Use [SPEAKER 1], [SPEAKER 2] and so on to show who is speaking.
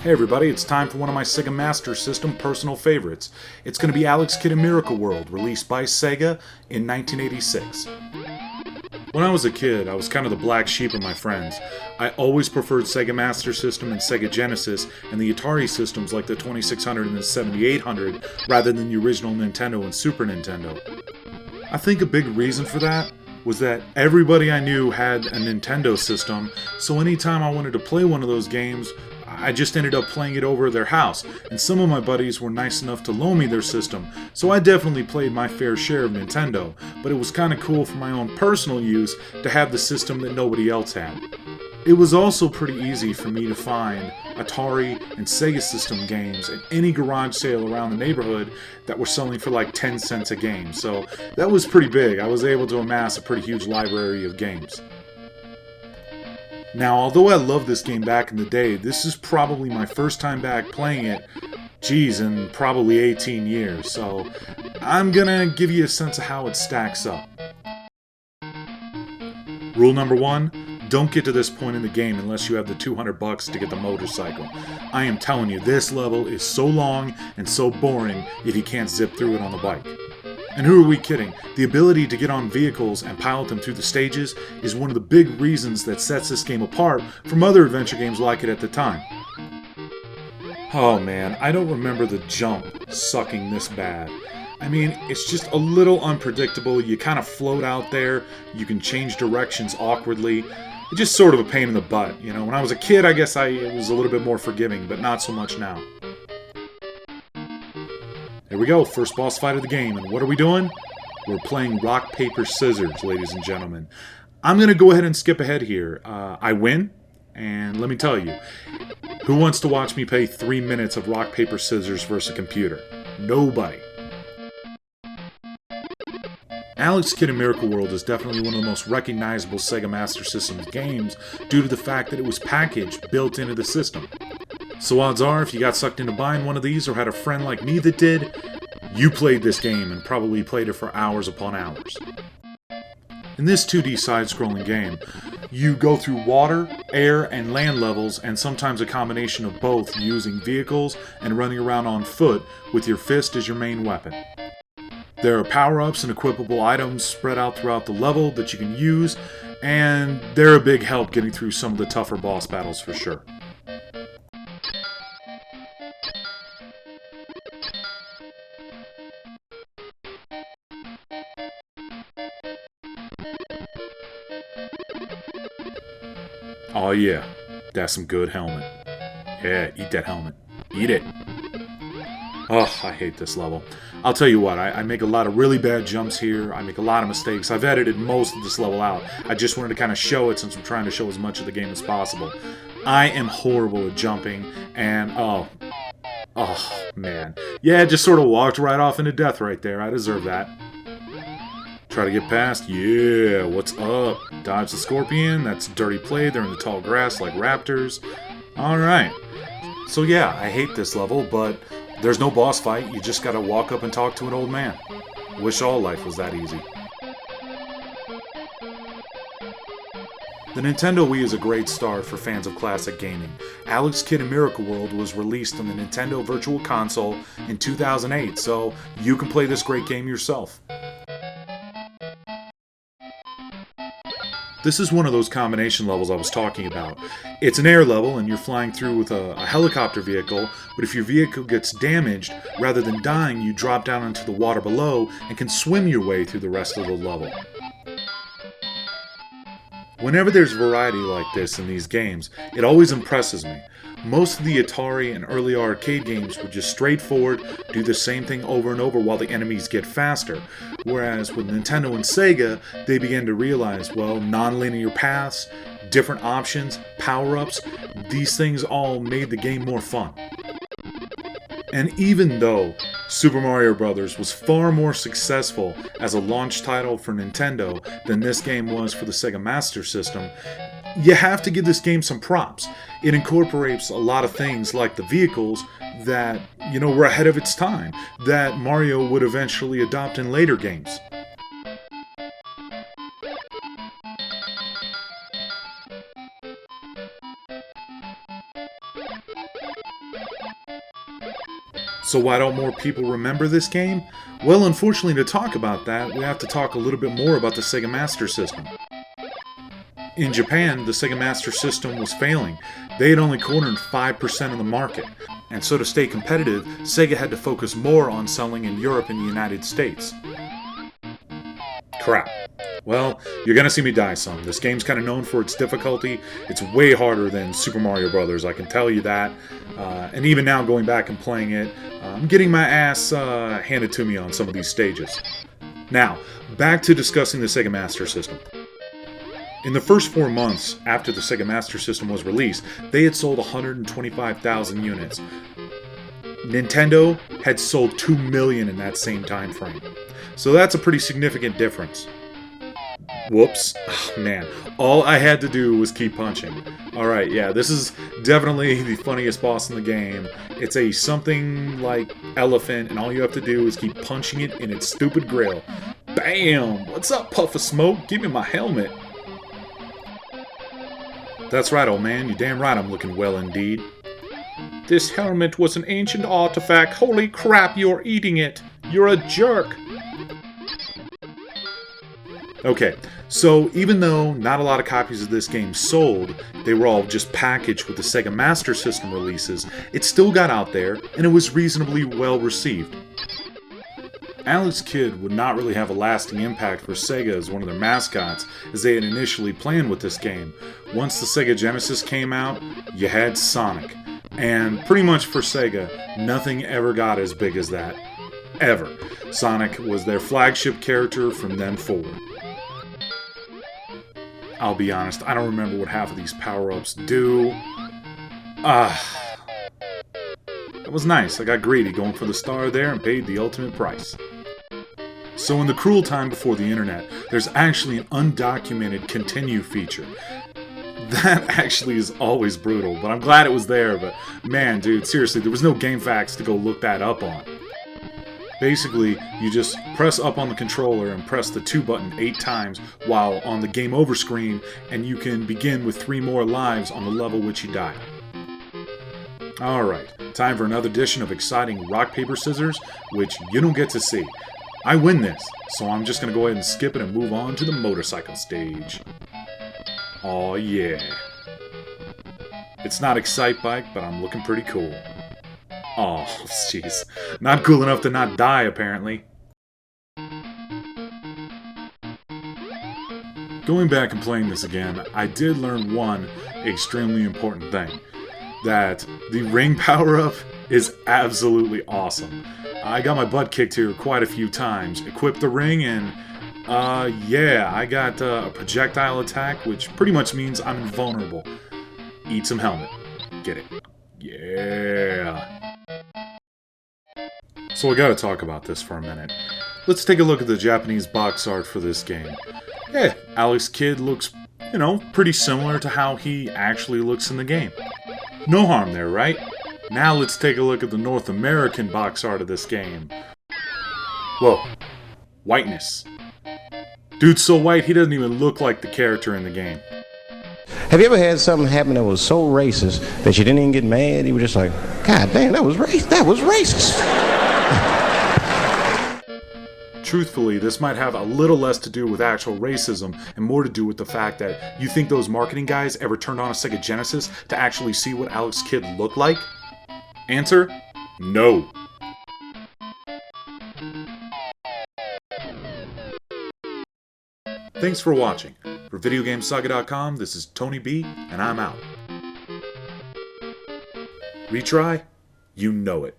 [SPEAKER 1] Hey everybody, it's time for one of my Sega Master System personal favorites. It's going to be Alex Kidd in Miracle World, released by Sega in 1986. When I was a kid, I was kind of the black sheep of my friends. I always preferred Sega Master System and Sega Genesis and the Atari systems like the 2600 and the 7800 rather than the original Nintendo and Super Nintendo. I think a big reason for that was that everybody I knew had a Nintendo system, so anytime I wanted to play one of those games, I just ended up playing it over at their house, and some of my buddies were nice enough to loan me their system, so I definitely played my fair share of Nintendo, but it was kinda cool for my own personal use to have the system that nobody else had. It was also pretty easy for me to find Atari and Sega system games at any garage sale around the neighborhood that were selling for like 10 cents a game, so that was pretty big. I was able to amass a pretty huge library of games. Now, although I loved this game back in the day, this is probably my first time back playing it, in probably 18 years, so I'm gonna give you a sense of how it stacks up. Rule number 1, don't get to this point in the game unless you have the $200 to get the motorcycle. I am telling you, this level is so long and so boring if you can't zip through it on the bike. And who are we kidding? The ability to get on vehicles and pilot them through the stages is one of the big reasons that sets this game apart from other adventure games like it at the time. Oh man, I don't remember the jump sucking this bad. I mean, it's just a little unpredictable. You kind of float out there, you can change directions awkwardly. It's just sort of a pain in the butt, you know. When I was a kid, I guess it was a little bit more forgiving, but not so much now. Here we go, first boss fight of the game, and what are we doing? We're playing rock, paper, scissors, ladies and gentlemen. I'm going to go ahead and skip ahead here. I win, and let me tell you, who wants to watch me play 3 minutes of rock, paper, scissors versus a computer? Nobody. Alex Kidd in Miracle World is definitely one of the most recognizable Sega Master System games due to the fact that it was packaged, built into the system. So odds are, if you got sucked into buying one of these or had a friend like me that did, you played this game and probably played it for hours upon hours. In this 2D side-scrolling game, you go through water, air, and land levels, and sometimes a combination of both using vehicles and running around on foot with your fist as your main weapon. There are power-ups and equipable items spread out throughout the level that you can use, and they're a big help getting through some of the tougher boss battles for sure. Oh yeah, that's some good helmet. Yeah, eat that helmet. Eat it. Oh, I hate this level. I'll tell you what, I make a lot of really bad jumps here. I make a lot of mistakes. I've edited most of this level out. I just wanted to kind of show it since I'm trying to show as much of the game as possible. I am horrible at jumping, and oh man. Yeah, just sort of walked right off into death right there. I deserve that. Try to get past. Yeah, what's up? Dodge the scorpion. That's dirty play. They're in the tall grass like raptors. Alright. So yeah, I hate this level, but there's no boss fight. You just gotta walk up and talk to an old man. Wish all life was that easy. The Nintendo Wii is a great start for fans of classic gaming. Alex Kidd in Miracle World was released on the Nintendo Virtual Console in 2008, so you can play this great game yourself. This is one of those combination levels I was talking about. It's an air level and you're flying through with a helicopter vehicle, but if your vehicle gets damaged, rather than dying, you drop down into the water below and can swim your way through the rest of the level. Whenever there's variety like this in these games, it always impresses me. Most of the Atari and early arcade games were just straightforward, do the same thing over and over while the enemies get faster. Whereas with Nintendo and Sega, they began to realize, well, non-linear paths, different options, power-ups, these things all made the game more fun. And even though Super Mario Bros. Was far more successful as a launch title for Nintendo than this game was for the Sega Master System, you have to give this game some props. It incorporates a lot of things like the vehicles that, were ahead of its time, that Mario would eventually adopt in later games. So why don't more people remember this game? Well, unfortunately, to talk about that, we have to talk a little bit more about the Sega Master System. In Japan, the Sega Master System was failing. They had only cornered 5% of the market, and so to stay competitive, Sega had to focus more on selling in Europe and the United States. Crap. Well, you're gonna see me die some. This game's kind of known for its difficulty. It's way harder than Super Mario Brothers, I can tell you that. And even now, going back and playing it, I'm getting my ass handed to me on some of these stages. Now, back to discussing the Sega Master System. In the first 4 months after the Sega Master System was released, they had sold 125,000 units. Nintendo had sold 2 million in that same time frame. So that's a pretty significant difference. Whoops. Oh, man. All I had to do was keep punching. Alright, yeah, this is definitely the funniest boss in the game. It's a something like elephant, and all you have to do is keep punching it in its stupid grill. Bam! What's up, puff of smoke? Give me my helmet. That's right, old man. You're damn right I'm looking well indeed. This helmet was an ancient artifact. Holy crap, you're eating it. You're a jerk. Okay, so even though not a lot of copies of this game sold, they were all just packaged with the Sega Master System releases, it still got out there, and it was reasonably well received. Alex Kidd would not really have a lasting impact for Sega as one of their mascots, as they had initially planned with this game. Once the Sega Genesis came out, you had Sonic. And pretty much for Sega, nothing ever got as big as that. Ever. Sonic was their flagship character from then forward. I'll be honest, I don't remember what half of these power-ups do. It was nice. I got greedy going for the star there and paid the ultimate price. So in the cruel time before the internet, there's actually an undocumented continue feature. That actually is always brutal, but I'm glad it was there, but man, dude, seriously, there was no GameFAQs to go look that up on. Basically, you just press up on the controller and press the 2 button 8 times while on the game over screen, and you can begin with 3 more lives on the level which you die. Alright, time for another edition of exciting rock, paper, scissors, which you don't get to see. I win this, so I'm just going to go ahead and skip it and move on to the motorcycle stage. Aw yeah. It's not Excitebike, but I'm looking pretty cool. Oh, jeez. Not cool enough to not die, apparently. Going back and playing this again, I did learn one extremely important thing. That the ring power-up is absolutely awesome. I got my butt kicked here quite a few times, equipped the ring, and yeah, I got a projectile attack, which pretty much means I'm invulnerable. Eat some helmet. Get it. Yeah. So I gotta talk about this for a minute. Let's take a look at the Japanese box art for this game. Yeah, Alex Kidd looks, you know, pretty similar to how he actually looks in the game. No harm there, right? Now let's take a look at the North American box art of this game. Whoa. Whiteness. Dude's so white, he doesn't even look like the character in the game.
[SPEAKER 2] Have you ever had something happen that was so racist that you didn't even get mad? You were just like, God damn, that was racist.
[SPEAKER 1] Truthfully, this might have a little less to do with actual racism and more to do with the fact that you think those marketing guys ever turned on a Sega Genesis to actually see what Alex Kidd looked like? Answer: no. Thanks for watching. For VideoGameSaga.com, this is Tony B, and I'm out. Retry? You know it.